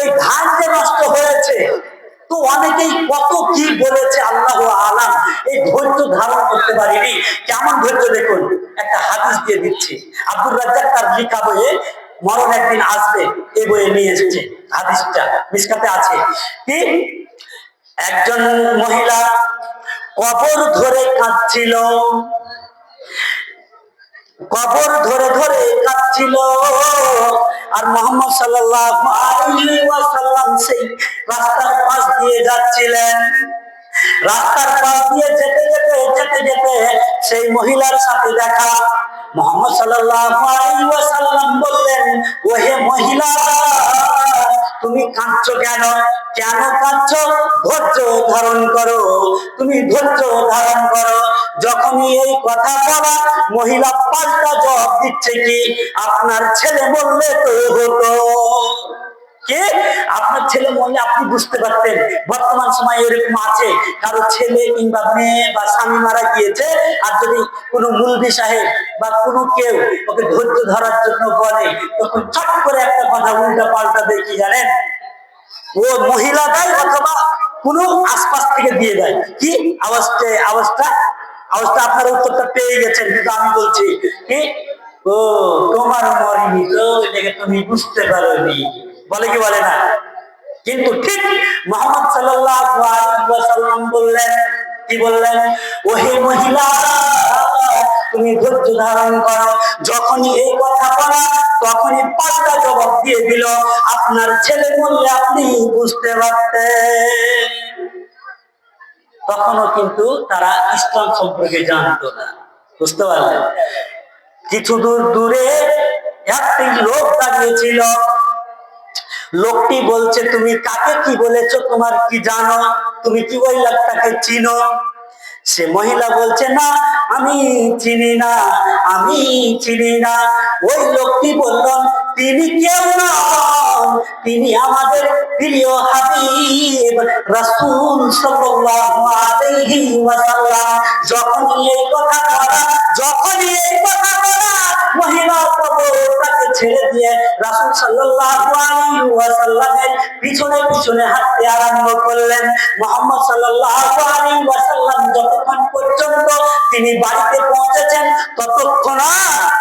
Speaker 1: এই ধান যে নষ্ট হয়েছে, তো অনেকেই কত কি বলেছে, আল্লাহু আলাম। এই ধৈর্য ধারণ করতে পারিনি। কেমন ধৈর্য দেখুন, একটা হাদিস দিয়ে দিচ্ছি। আব্দুর রাজ্জাক তার লিখা বইয়ে মরণ একদিন আসবে, এই বইয়ে নিয়ে এসেছে। হাদিসটা মিশকাতে আছে কি, একজন মহিলা কবর ধরে কাঁদছিল, কবর ধরে ধরে কাঁদছিল। আর মুহাম্মদ সাল্লাল্লাহু আলাইহি ওয়াসাল্লাম সেই রাস্তার পাশ দিয়ে যাচ্ছিলেন। রাস্তার পাশ দিয়ে যেতে যেতে যেতে যেতে সেই মহিলার সাথে দেখা। মুহাম্মদ সাল্লাল্লাহু আলাইহি ওয়াসাল্লাম বললেন, ওহে মহিলা, তুমি কাঁদছো কেন? কেন কাঁদছো? ধৈর্য ধারণ করো, তুমি ধৈর্য ধারণ করো। যখনই এই কথা বলা, মহিলা পাল্টা জবাব দিচ্ছে কি, আপনার ছেলে বললে তো হতো। কে? আপনার ছেলে মরলে আপনি বুঝতে পারতেন। বর্তমান সময় এরকম আছে, কারো ছেলে কিংবা মেয়ে বা স্বামী মারা গিয়েছে, আর যদি কোনো মুলবি সাহেব বা কোনো কেউ ওকে ধৈর্য ধরার জন্য বলে, তখন চট করে একটা কথা উল্টা পাল্টা দেয়, কি জানেন? ও মহিলা দেয় অথবা কোনো আশপাশ থেকে দিয়ে দেয়। কি আওয়াজটা আপনার উত্তরটা পেয়ে গেছেন, কিন্তু আমি বলছি কি, ও তোমার মরিনি তো, এটাকে তুমি বুঝতে পারোনি, বলে কি বলে না? কিন্তু ঠিক মুহাম্মদ সাল্লাল্লাহু আলাইহি ওয়াসাল্লাম বললেন, কি বললেন? ওহে মহিলা, তুমি ধৈর্য ধারণ করো। যখনই এই কথা বলা, তখনই পাল্টা জবাব দিয়ে দিল, আপনার ছেলে বললে আপনি বুঝতে পারতেন। তখনও কিন্তু তারা ইসলাম সম্পর্কে জানতো না। বুঝতে পারলেন? কিছু দূর দূরে একটি লোক দাঁড়িয়েছিল। লোকটি বলছে, তুমি কাকে কি বলেছো, তোমার কি জানো? তুমি কি ওই লোকটাকে চিনো? সে মহিলা বলছে, না, আমি চিনি না, আমি চিনি না। ওই লোকটি বলল, তিনি কেউ না, তিনি আমাদের প্রিয় হাবিব রাসূল সাল্লাল্লাহু আলাইহি ওয়াসাল্লাম। যখনই এই কথা বলা, মহিলা কবরটাকে ছেড়ে দিয়ে রাসূল সাল্লাল্লাহু আলাইহি ওয়াসাল্লামের পিছনে পিছনে হাঁটতে আরম্ভ করলেন। মুহাম্মদ সাল্লাল্লাহু আলাইহি ওয়াসাল্লাম যতক্ষণ পর্যন্ত তিনি বাড়িতে পৌঁছেছেন, ততক্ষণ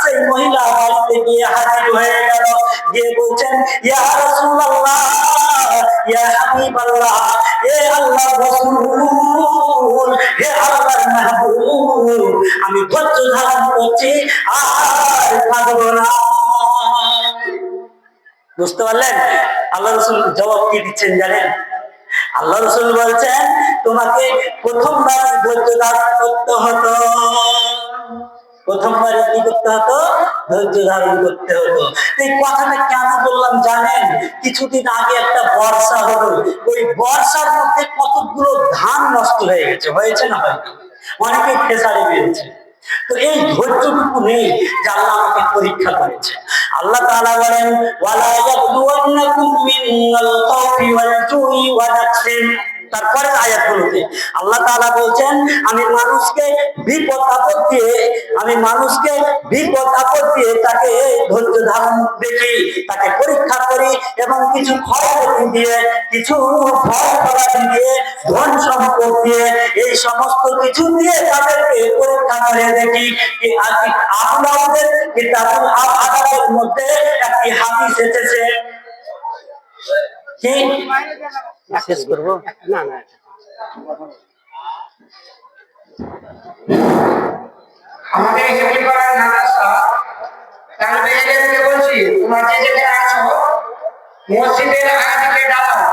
Speaker 1: সেই মহিলা বাড়িতে গিয়ে হাজির হয়ে গেল। গিয়ে বলছেন, ইয়া রাসূলুল্লাহ, ইয়া হাবিবাল্লাহ, হে আল্লাহর রাসূল, হে আল্লাহর মাহবুব, আমি ধৈর্য ধারণ করছি, আর কাঁদবো না। বুঝতে পারলেন? আল্লাহ রাসূল জবাব কি দিচ্ছেন জানেন? আল্লাহ রাসূল বলছেন, তোমাকে প্রথমবার ধৈর্য ধারণ করতে হতো। প্রথমবারে কি করতে হতো? ধৈর্য ধারণ করতে হতো। এই কথাটা কেন বললাম জানেন? কিছুদিন আগে একটা বর্ষা হলো, ওই বর্ষার মধ্যে কতগুলো ধান নষ্ট হয়ে গেছে। হয়েছে না? হয়নি? অনেকে খেসারে পেয়েছে। তো এই ধৈর্যটুকু নেই যে আল্লাহ আমাকে পরীক্ষা করেছে। আল্লাহ তাআলা বলেন, ওয়ালা ইয়াবলুওয়ান্নাকুম মিনাল খাউফি ওয়াল জুই ওয়া নাকসিন। তারপরে আয়াতগুলোতে আল্লাহ তাআলা বলছেন, আমি মানুষকে বিপদ আপদ দিয়ে তাকে ধৈর্য ধারণ দেখি, তাকে পরীক্ষা করি, এবং কিছু ক্ষয়ক্ষতি দিয়ে, কিছু ভয় ফলাদি দিয়ে, ধন সম্পদ দিয়ে, এই সমস্ত কিছু দিয়ে তাদেরকে পরীক্ষা করে দেখি। আপনাদের কিতাবুল আদাবের মধ্যে একটি হাদিস এসেছে, কি শেষ করবো না না,
Speaker 2: আমাদের হেমিপাড়ার মাদ্রাসা তালবে ইলমকে বলছি, তোমরা যে যেখানে আছো মসজিদের আগে দিকে দাঁড়াও।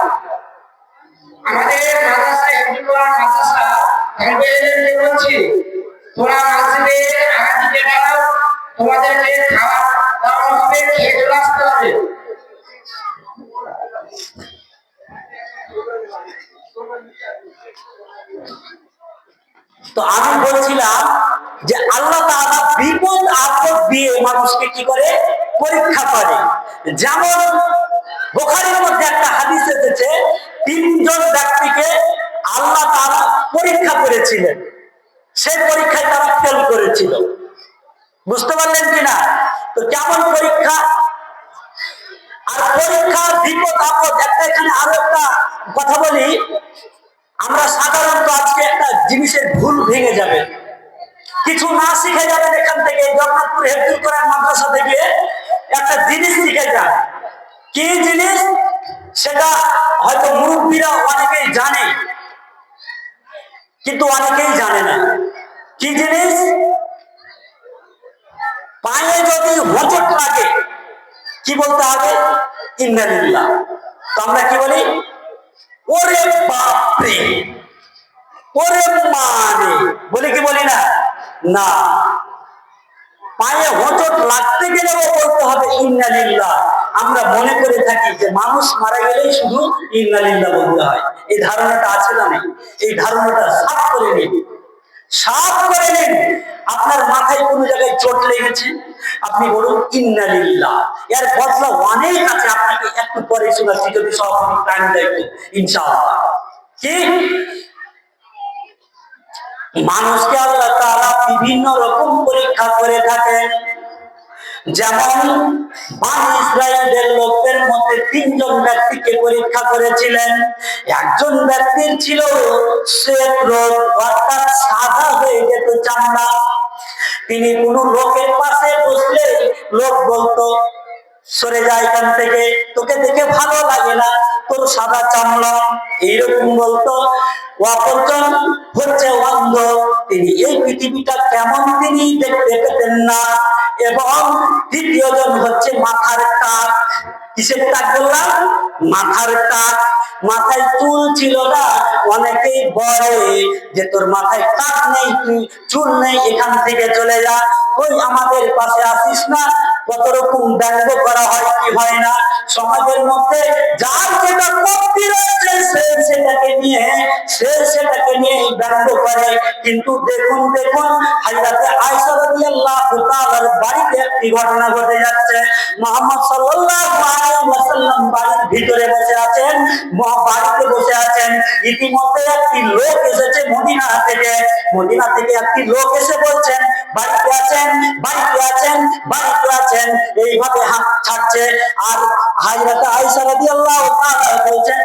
Speaker 2: আমাদের মাদ্রাসা হেমিপাড়ার মাদ্রাসা তালবে এলেমকে বলছি তোমরা মসজিদে আগে দিকে দাঁড়াও, তোমাদেরকে খাওয়া দাওয়া হবে, খেয়ে চলে আসতে হবে।
Speaker 1: তো আমি বলছিলাম যে আল্লাহ তাআলা বিপদ আপদ দিয়ে মানুষকে কি করে পরীক্ষা করে। যেমন বুখারীর মধ্যে একটা হাদিস এসেছে, তিনজন ব্যক্তিকে আল্লাহ তাআলা পরীক্ষা করেছিলেন, সেই পরীক্ষায় তারা ফেল করেছিল। বুঝতে পারলেন কিনা? তো কেমন পরীক্ষা? আর পরীক্ষা বিপদ আপদ একটা, এখানে আরো একটা কথা বলি। আমরা সাধারণত আজকে একটা জিনিসের ভুল ভেঙে যাবে, কিছু না শিখে যাবেন এখান থেকে, জগন্নাথপুর হেফজুল কোরআন মাদ্রাসা থেকে একটা জিনিস শিখে যান। কি জিনিস? সেটা হয়তো মুরব্বীরা অনেকেই জানে, কিন্তু অনেকেই জানে না। কি জিনিস? পায়ে যদি হোঁচট লাগে কি বলতে হবে? ইন্না লিল্লাহ। তো আমরা কি বলি? ওরে বাপরে, ওরে মারে, বলি কি বলি না? না, পায়ে হোঁচট লাগতে গেলেও বলতে হবে ইন্না লিল্লাহ। আমরা মনে করে থাকি যে মানুষ মারা গেলেই শুধু ইন্না লিল্লাহ বলতে হয়। এই ধারণাটা আছে না? নেই? এই ধারণাটা সাফ করে নিন, সাফ করে নিন। আপনার মাথায় কোনো জায়গায় চোট লেগেছে, আপনি বলুন ইন্না লিল্লাহ। এর বদলা অনেক আছে, আপনাকে একটু পরে শোনাচ্ছি যদি সভাপতি টাইম দেয় ইনশাআল্লাহ। কি? মানুষকে আল্লাহ তাআলা বিভিন্ন রকম পরীক্ষা করে থাকেন। যেমন বনী ইসরাঈলের লোকদের মধ্যে তিনজন ব্যক্তিকে পরীক্ষা করেছিলেন। একজন ব্যক্তির ছিল শ্বেত রোগ, অর্থাৎ সাদা হয়ে যেত চামড়া। তিনি কোন লোকের পাশে বসলে লোক বলতো সরে যায় এখান থেকে, তোকে দেখে ভালো লাগে না, তোর সাদা চামড়া, এইরকম বলতো। অপরজন হচ্ছে অন্ধ, তিনি এই পৃথিবীটা কেমন তিনি দেখতে পেতেন না। এবং দ্বিতীয় জন হচ্ছে মাথার টাক। কিসের টাক বললাম? মাথার টাক। মাথায় চুল ছিল না। অনেকেই বলে যে তোর মাথায় টাক নেই, তুই চুল নেই, এখান থেকে চলে যা, ওই আমাদের পাশে আসিস না। কত রকম ব্যঙ্গ করা হয়, কি হয় না সমাজের মধ্যে। যার যেটা কপি রয়েছে সে সেটাকে নিয়ে ব্যঙ্গ করে। কিন্তু দেখুন হযরতে আয়েশা রাদিয়াল্লাহু তাআলার বাড়িতে একটি ঘটনা ঘটে যাচ্ছে। মুহাম্মদ সাল্লাল্লাহু আলাইহি ওয়াসাল্লাম বাড়ির ভিতরে বসে আছেন, বাড়িতে বসে আছেন। ইতিমধ্যে একটি লোক এসেছে মদিনা থেকে একটি লোক এসে বলছেন বাড়িতে আছেন, বাড়িতে আছেন, বাড়িতে আছেন, এইভাবে হাত ছাড়ছে। আর হযরতে আয়েশা রাদিয়াল্লাহু তাআলা বলছেন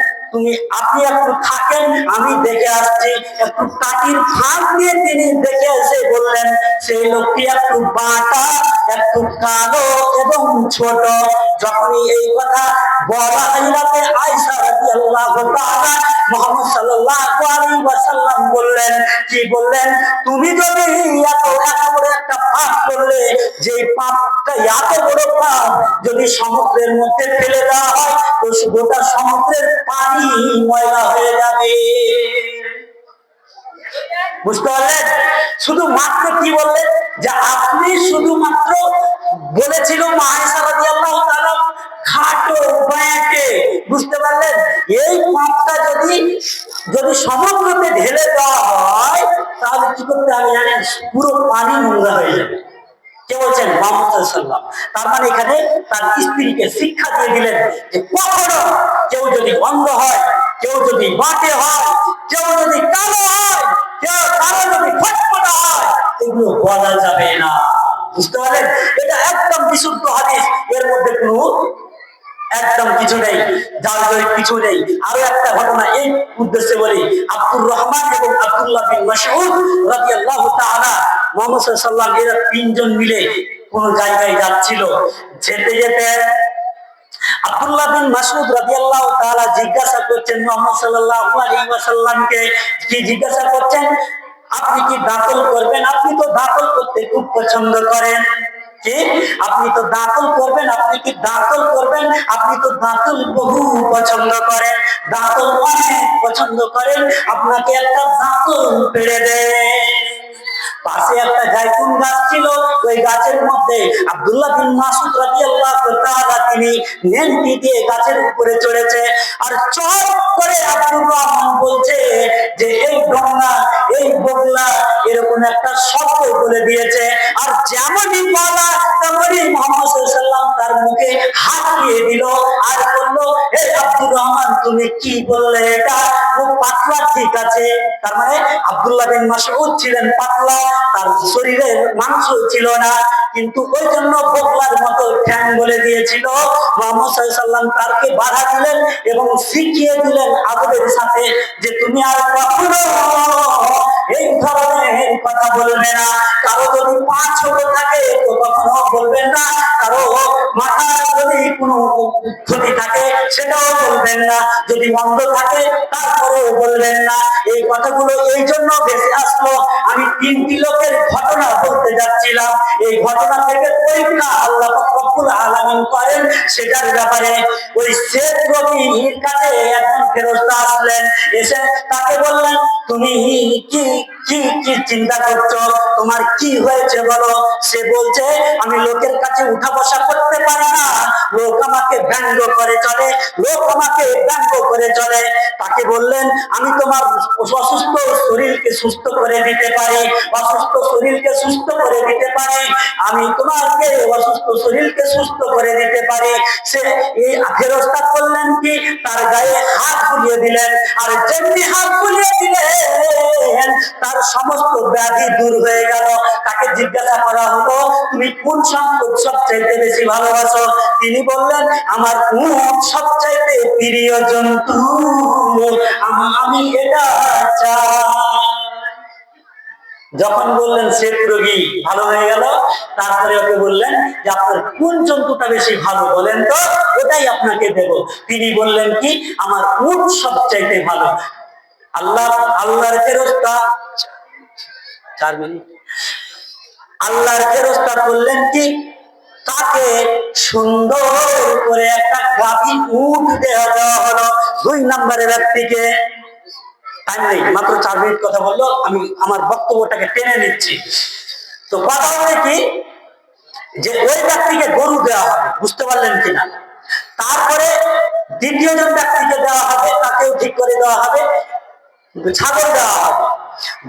Speaker 1: আপনি একটু থাকেন, আমি দেখে আসছি। একটু টাটির ফাঁক দিয়ে তিনি দেখে এসে বললেন সেই লোকটি একটু বাঁকা, একটু কালো এবং ছোট। যখনই এই কথা বলা হযরতে আয়েশা রাদিয়াল্লাহু তাআলা মুহাম্মদ সাল্লাল্লাহু আলাইহি ওয়াসাল্লাম বললেন, কি বললেন? তুমি যদি এত বড় একটা পাপ করলে, যে পাপটা এত বড় পাপ যদি সমুদ্রের মধ্যে ফেলে দেওয়া হয় তো গোটা সমুদ্রের পানি ময়লা হয়ে যাবে। বুঝতে পারলেন? শুধু মাত্র কি বললেন? যে আপনি শুধুমাত্র বলেছিল আয়েশা রাদিয়াল্লাহু তাআলা খাটো বাঁকে। বুঝতে পারলেন? এই পাপটা যদি সমুদ্রতে ঢেলে দেওয়া হয় তাহলে কি করতে হবে জানেন? পুরো পানি নোংরা হয়ে যাবে। কে বলছেন? মুহাম্মদ সাল্লাল্লাহু আলাইহি ওয়াসাল্লাম। তার মানে এখানে তার স্ত্রীকে শিক্ষা দিয়ে দিলেন যে কখনো কেউ যদি অন্ধ হয়, কেউ যদি বাঁকে হয়, কেউ যদি কালো হয়, কেউ কারো যদি ফটফটা হয়, এগুলো বলা যাবে না। বুঝতে পারলেন? এটা একদম বিশুদ্ধ হাদিস, এর মধ্যে কোনো একদম কিছু নেই, জাল কিছু নেই। আরো একটা ঘটনা এই উদ্দেশ্যে বলি। আব্দুর রহমান এবং আব্দুল্লাহ বিন মাসউদ রাদিয়াল্লাহু তাআলা মুহাম্মদ সাল্লাল্লাহু আলাইহি ওয়াসাল্লাম তিনজন মিলে কোন জায়গায় যাচ্ছিল। যেতে যেতে আব্দুল্লাহ বিন মাসউদ রাদিয়াল্লাহু তাআলা জিজ্ঞাসা করছেন মুহাম্মদ সাল্লাল্লাহু আলাইহি ওয়াসাল্লামকে, কি জিজ্ঞাসা করছেন? আপনি কি দাতল করবেন? আপনি তো দাতল করতে খুব পছন্দ করেন। কি আপনি তো দাঁতল করবেন, আপনি কি দাঁতল করবেন? আপনি তো দাঁতল বহু পছন্দ করেন, দাঁতল অনেক পছন্দ করেন, আপনাকে একটা দাঁতল পেড়ে দেয়। পাশে একটা জাইতুন গাছ ছিল, ওই গাছের মধ্যে আব্দুল্লাহ বিন মাসউদ রাদিয়াল্লাহু তাআলা তিনি নেমটি দিয়ে গাছের উপরে চড়েছে, আর চট করে আব্দুর রহমান বলছে যে এই ডোংনা, এই বগলা এরকম একটা শব্দ বলে দিয়েছে, আর যেমনই বলা তেমনই মুহাম্মদ সাল্লাল্লাহু আলাইহি ওয়াসাল্লাম তার মুখে হাত দিয়ে দিল আর বলল, হে আব্দুর রহমান তুমি কি বললে? এটা খুব পাতলা, ঠিক আছে। তার মানে আব্দুল্লাহ বিন মাসউদ ছিলেন পাতলা, তার শরীরে মাংস ছিল না, কিন্তু ওই জন্য বগলার মতো ঠ্যাং বলে দিয়েছিল। মুহাম্মদ সাল্লাল্লাহু আলাইহি ওয়াসাল্লাম তাকে বাধা দিলেন এবং শিখিয়ে দিলেন আদবের সাথে যে তুমি আর কখনো এই ধরনের কথা বলবে না। কারো যদি পা ছোট থাকে তো কখনো বলবেন না, কারো মাথা যদি কোনো ক্ষতি থাকে সেটাও বলবেন না, যদি মন্দ থাকে তারপরেও বলবেন না। এই কথাগুলো এই জন্য ভেসে আসলো, আমি 3টি লোকের ঘটনা বলতে যাচ্ছিলাম। এই ঘটনা থেকে পরীক্ষা আল্লাহ পাক রব্বুল আলামিন করেন সেটার ব্যাপারে। ওই শেখ রবির কাছে একজন ফেরেশতা আসলেন, এসে তাকে বললেন তুমি কি কি কি চিন্তা করছো, তোমার কি হয়েছে বলো। সে বলছে আমি লোকের কাছে উঠা বসা করতে পারি না, লোক আমাকে ব্যঙ্গ করে চলে, লোক আমাকে ব্যঙ্গ করে চলে। তাকে বললেন আমি তোমার অসুস্থ শরীরকে সুস্থ করে দিতে পারি, অসুস্থ শরীরকে সুস্থ করে দিতে পারি, আমি তোমাকে অসুস্থ শরীরকে সুস্থ করে দিতে পারি। সে এই ফেরেশতা করলেন কি, তার গায়ে হাত বুলিয়ে দিলেন, আর যেমনি হাত বুলিয়ে দিলেন তার সমস্ত ব্যাধি দূর হয়ে গেল। তাকে জিজ্ঞাসা করা হলো তুমি কোন সম্পদ সবচাইতে বেশি ভালোবাসো? তিনি বললেন আমার উট সবচাইতে প্রিয় জন্তু, আমি এটা চাই। যখন বললেন শেখ রোগী ভালো হয়ে গেল, তারপরে ওকে বললেন যে আপনার কোন জন্তুটা বেশি ভালো বলেন তো, ওটাই আপনাকে দেব। তিনি বললেন কি আমার উট সবচাইতে ভালো। আল্লাহর ফেরেশতা 4 মিনিট, আল্লাহর ফেরেশতা করলেন কি তাকে সুন্দর করে একটা গাভী উট দেওয়া হলো। 2 নম্বরের ব্যক্তিকে, টাইম নেই, মাত্র 4 মিনিট কথা বললো, আমি আমার বক্তব্যটাকে টেনে নিচ্ছি। তো কথা হচ্ছে কি যে ওই ব্যক্তিকে গরু দেওয়া হবে, বুঝতে পারলেন কিনা। তারপরে দ্বিতীয় জন ব্যক্তিকে দেওয়া হবে, তাকেও ঠিক করে দেওয়া হবে, ছাগল দেওয়া হবে।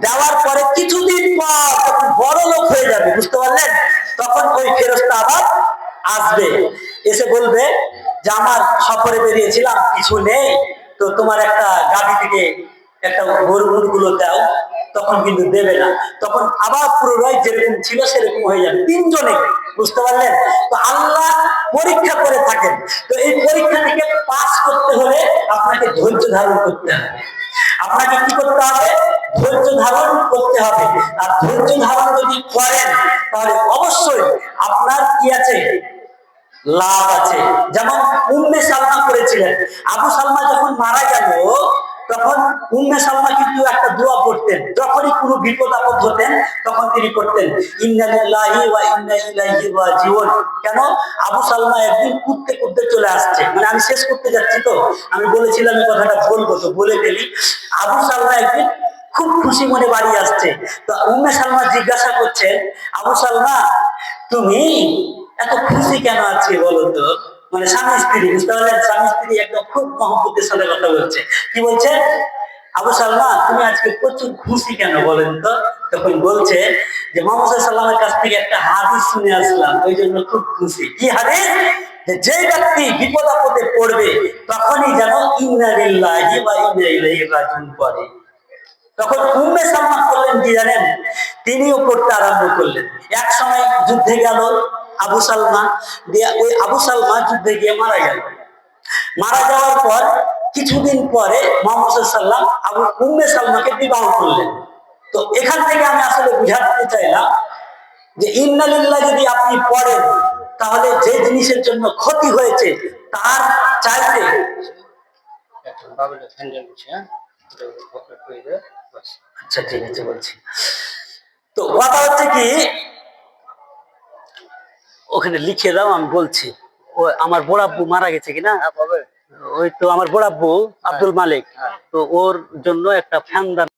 Speaker 1: দেওয়ার পরে কিছুদিন পর যখন বড় লোক হয়ে যাবে, বুঝতে পারলেন, তখন ওই ফেরেশতা আবার আসবে, এসে বলবে যে আমার সফরে বেরিয়েছিলাম কিছু নেই, তো তোমার একটা গাড়ি থেকে একটা গরুগুলো দাও। তখন কিন্তু দেবে না, তখন আবার পুরোটাই যেরকম ছিল সেরকম হয়ে যাবে, 3 জনে, বুঝতে পারলেন। তো আল্লাহ পরীক্ষা করে থাকেন, তো এই পরীক্ষা থেকে পাস করতে হলে আপনাকে ধৈর্য ধারণ করতে হবে। আপনাকে কি করতে হবে? ধৈর্য ধারণ করতে হবে। আর ধৈর্য ধারণ যদি করেন তাহলে অবশ্যই আপনার কি আছে, লাভ আছে। যেমন উম্মে সালমা করেছিলেন, আবু সালমা যখন মারা গেল তখন উম্মে সালমা কিন্তু একটা দোয়া পড়তেন, যখনই কোনো বিপদ আপদ হতেন তখন তিনি করতেন ইন্না লিল্লাহি ওয়া ইন্না ইলাইহি রাজিউন। কেন? আবু সালমা একদিন কুদতে কুদতে চলে আসছে, মানে আমি শেষ করতে যাচ্ছি, তো আমি বলেছিলাম এই কথাটা বলবো, তো বলে ফেলি। আবু সালমা একদিন খুব খুশি মনে বাড়ি আসছে, তো উম্মে সালমা জিজ্ঞাসা করছেন আবু সালমা তুমি এত খুশি কেন আছি বলো তো। মানে স্বামী স্ত্রী, বুঝতে পারলেন, স্বামী স্ত্রী একদম খুব মহব্বতের সাথে কথা বলছে। কি বলছে? আবু সালমা তুমি আজকে প্রচুর খুশি কেন বলেন তো। তখন বলছে যে মুহাম্মদ সাল্লাল্লাহু আলাইহি ওয়াসাল্লামের কাছ থেকে একটা হাদিস শুনে আসলাম, ওই জন্য খুব খুশি। কি হাদিস? যে ব্যক্তি বিপদ আপদে পড়বে তখনই যেন ইন্না লিল্লাহি ওয়া ইন্না ইলাইহি রাজিউন পড়ে। তখন উম্মে সালমা করলেন কি জানেন, তিনিও পড়তে আরম্ভ করলেন। এক সময় যুদ্ধে গেল আবু সালমা, দিয়ে ওই আবু সালমা যুদ্ধে গিয়ে মারা গেল। মারা যাওয়ার পর কিছুদিন পরে মুহাম্মদ সাল্লাল্লাহু আলাইহি ওয়াসাল্লাম উম্মে সালমাকে বিবাহ করলেন। তো এখান থেকে আমি আসলে বুঝাতে চাইলাম যে ইন্না লিল্লাহ যদি আপনি পড়েন তাহলে যে জিনিসের জন্য ক্ষতি হয়েছে তার চাইতে আচ্ছা ঠিক আছে বলছি। তো কথা হচ্ছে কি ওখানে লিখে দাও, আমি বলছি। ও আমার বড় আব্বু মারা গেছে কিনা, ওই তো আমার বড় আব্বু আব্দুল মালিক, তো ওর জন্য একটা ফ্যান দান